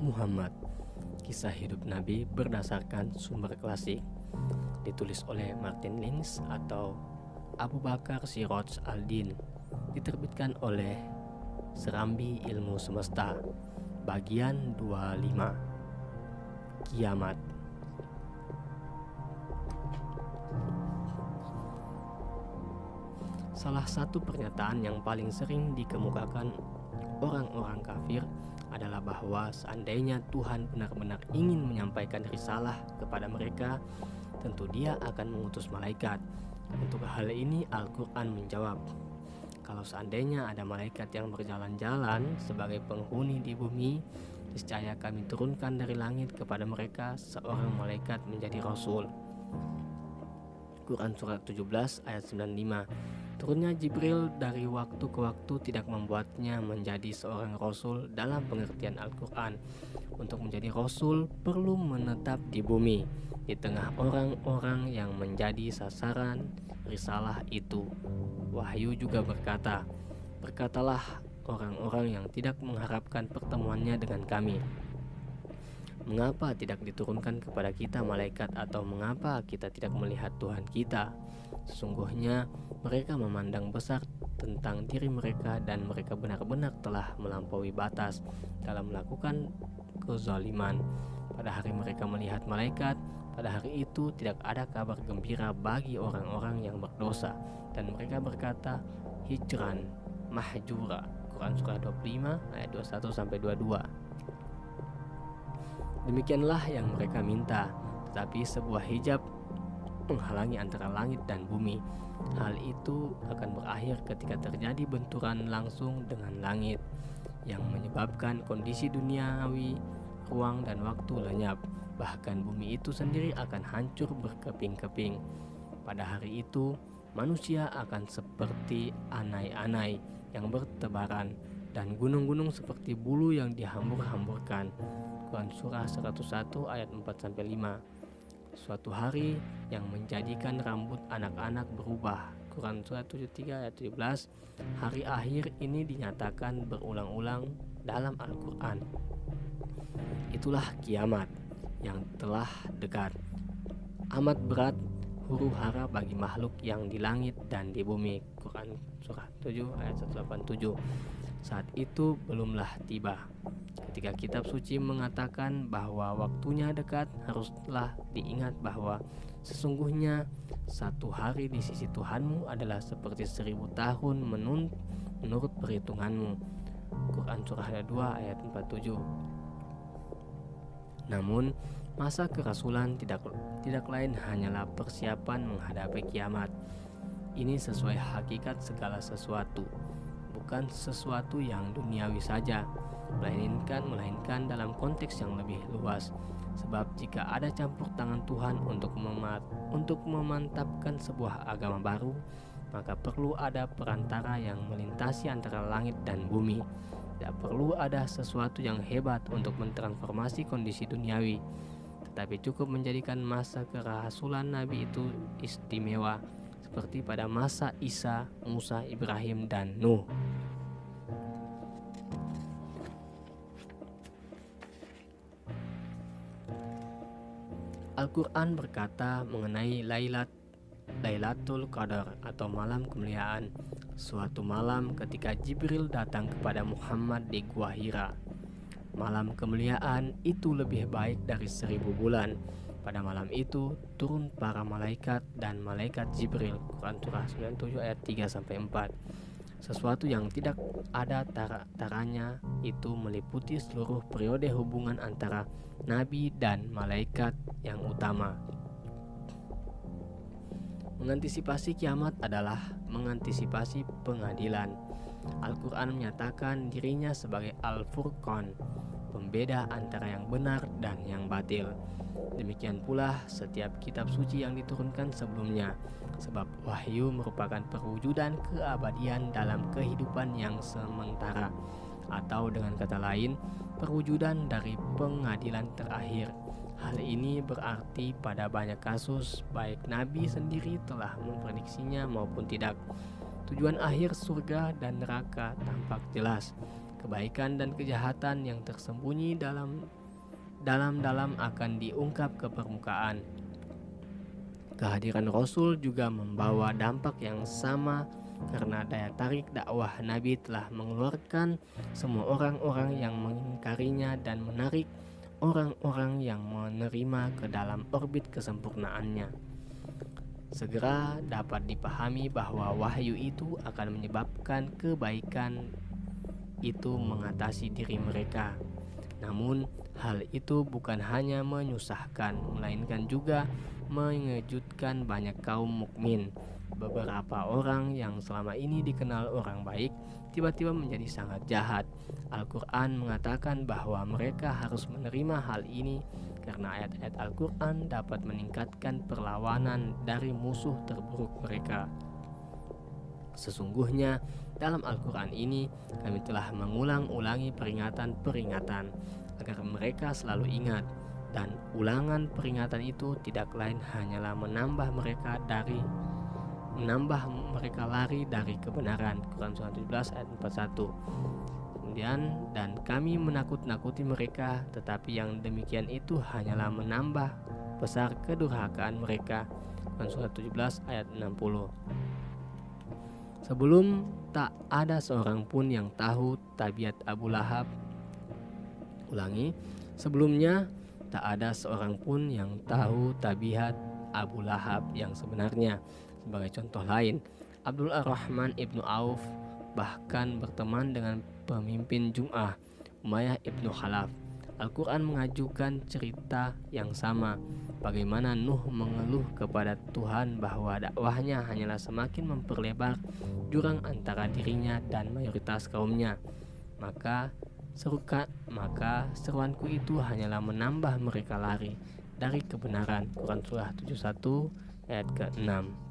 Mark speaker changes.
Speaker 1: Muhammad, kisah hidup Nabi berdasarkan sumber klasik, ditulis oleh Martin Lins atau Abu Bakar Siroj Al-Din, diterbitkan oleh Serambi Ilmu Semesta, bagian 25, Kiamat. Salah satu pernyataan yang paling sering dikemukakan orang-orang kafir adalah bahwa seandainya Tuhan benar-benar ingin menyampaikan risalah kepada mereka, tentu Dia akan mengutus malaikat. Untuk hal ini Al-Quran menjawab, kalau seandainya ada malaikat yang berjalan-jalan sebagai penghuni di bumi, niscaya kami turunkan dari langit kepada mereka seorang malaikat menjadi rasul. Quran Surat 17 ayat 95. Turunnya Jibril dari waktu ke waktu tidak membuatnya menjadi seorang rasul dalam pengertian Al-Quran. Untuk menjadi rasul perlu menetap di bumi, di tengah orang-orang yang menjadi sasaran risalah itu. Wahyu juga berkata, berkatalah orang-orang yang tidak mengharapkan pertemuannya dengan kami, mengapa tidak diturunkan kepada kita malaikat, atau mengapa kita tidak melihat Tuhan kita? Sesungguhnya mereka memandang besar tentang diri mereka dan mereka benar-benar telah melampaui batas dalam melakukan kezaliman. Pada hari mereka melihat malaikat, pada hari itu tidak ada kabar gembira bagi orang-orang yang berdosa, dan mereka berkata, hijran mahjura. Quran Surah 25 ayat 21-22. Demikianlah yang mereka minta, tetapi sebuah hijab menghalangi antara langit dan bumi. Hal itu akan berakhir ketika terjadi benturan langsung dengan langit yang menyebabkan kondisi duniawi, ruang dan waktu lenyap. Bahkan bumi itu sendiri akan hancur berkeping-keping. Pada hari itu manusia akan seperti anai-anai yang bertebaran dan gunung-gunung seperti bulu yang dihambur-hamburkan. Quran Surah 101 ayat 4-5. Suatu hari yang menjadikan rambut anak-anak berubah. Quran Surah 73 ayat 17. Hari akhir ini dinyatakan berulang-ulang dalam Al-Quran. Itulah kiamat yang telah dekat. Amat berat huru hara bagi makhluk yang di langit dan di bumi. Quran Surah 7 ayat 187. Saat itu belumlah tiba. Ketika kitab suci mengatakan bahwa waktunya dekat, haruslah diingat bahwa sesungguhnya satu hari di sisi Tuhanmu adalah seperti 1000 tahun menurut perhitunganmu. Quran Surah 2 ayat 47. Namun masa kerasulan tidak lain hanyalah persiapan menghadapi kiamat. Ini sesuai hakikat segala sesuatu, bukan sesuatu yang duniawi saja, melainkan dalam konteks yang lebih luas. Sebab jika ada campur tangan Tuhan untuk memantapkan sebuah agama baru, maka perlu ada perantara yang melintasi antara langit dan bumi. Tidak perlu ada sesuatu yang hebat untuk mentransformasi kondisi duniawi, tetapi cukup menjadikan masa kerasulan Nabi itu istimewa, seperti pada masa Isa, Musa, Ibrahim, dan Nuh. Al-Quran berkata mengenai Lailatul Qadar atau malam kemuliaan, suatu malam ketika Jibril datang kepada Muhammad di Gua Hira. Malam kemuliaan itu lebih baik dari 1000 bulan. Pada malam itu turun para malaikat dan malaikat Jibril. Quran Surah 97 ayat 3-4. Sesuatu yang tidak ada taranya itu meliputi seluruh periode hubungan antara Nabi dan malaikat yang utama. Mengantisipasi kiamat adalah mengantisipasi pengadilan. Al-Quran menyatakan dirinya sebagai Al-Furqan, pembeda antara yang benar dan yang batil. Demikian pula setiap kitab suci yang diturunkan sebelumnya, sebab wahyu merupakan perwujudan keabadian dalam kehidupan yang sementara, atau dengan kata lain, perwujudan dari pengadilan terakhir. Hal ini berarti pada banyak kasus, baik Nabi sendiri telah memprediksinya maupun tidak. Tujuan akhir surga dan neraka tampak jelas. Kebaikan dan kejahatan yang tersembunyi dalam dalam-dalam akan diungkap ke permukaan. Kehadiran Rasul juga membawa dampak yang sama karena daya tarik dakwah Nabi telah mengeluarkan semua orang-orang yang mengingkarinya dan menarik orang-orang yang menerima ke dalam orbit kesempurnaannya. Segera dapat dipahami bahwa wahyu itu akan menyebabkan kebaikan itu mengatasi diri mereka. Namun, hal itu bukan hanya menyusahkan, melainkan juga mengejutkan banyak kaum mukmin. Beberapa orang yang selama ini dikenal orang baik tiba-tiba menjadi sangat jahat. Al-Quran mengatakan bahwa mereka harus menerima hal ini karena ayat-ayat Al-Quran dapat meningkatkan perlawanan dari musuh terburuk mereka. Sesungguhnya dalam Al-Quran ini kami telah mengulang-ulangi peringatan-peringatan agar mereka selalu ingat, dan ulangan peringatan itu tidak lain hanyalah menambah mereka lari dari kebenaran. Quran surah 17 ayat 41. Kemudian, dan kami menakut-nakuti mereka, tetapi yang demikian itu hanyalah menambah besar kedurhakaan mereka. Quran surah 17 ayat 60. Sebelum tak ada seorang pun yang tahu tabiat Abu Lahab. Sebelumnya tak ada seorang pun yang tahu tabiat Abu Lahab yang sebenarnya. Sebagai contoh lain, Abdul Ar-Rahman ibnu Auf bahkan berteman dengan pemimpin Jum'ah, Umayyah ibnu Khalaf. Al-Quran mengajukan cerita yang sama, bagaimana Nuh mengeluh kepada Tuhan bahwa dakwahnya hanyalah semakin memperlebar jurang antara dirinya dan mayoritas kaumnya. Maka seruanku itu hanyalah menambah mereka lari dari kebenaran. Quran surah 71 ayat ke-6.